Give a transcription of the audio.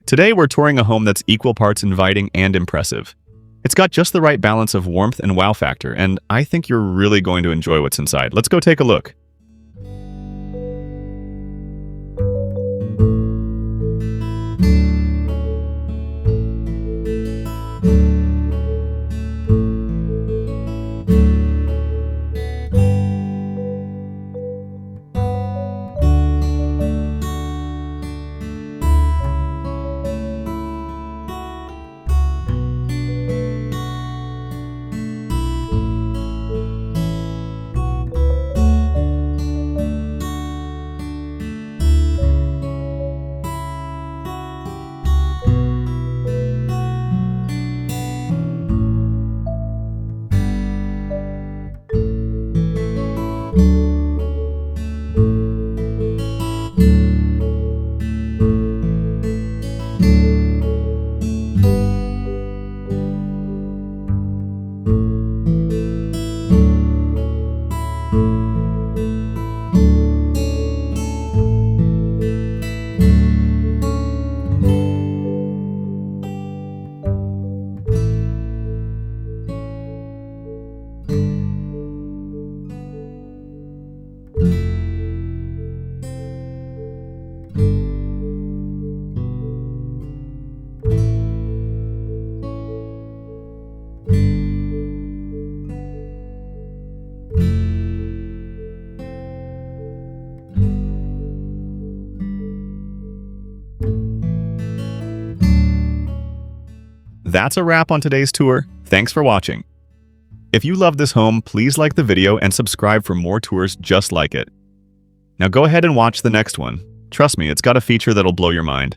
Today we're touring a home that's equal parts inviting and impressive. It's got just the right balance of warmth and wow factor, and I think you're really going to enjoy what's inside. Let's go take a look. That's a wrap on today's tour. Thanks for watching. If you love this home, please like the video and subscribe for more tours just like it. Now go ahead and watch the next one. Trust me, it's got a feature that'll blow your mind.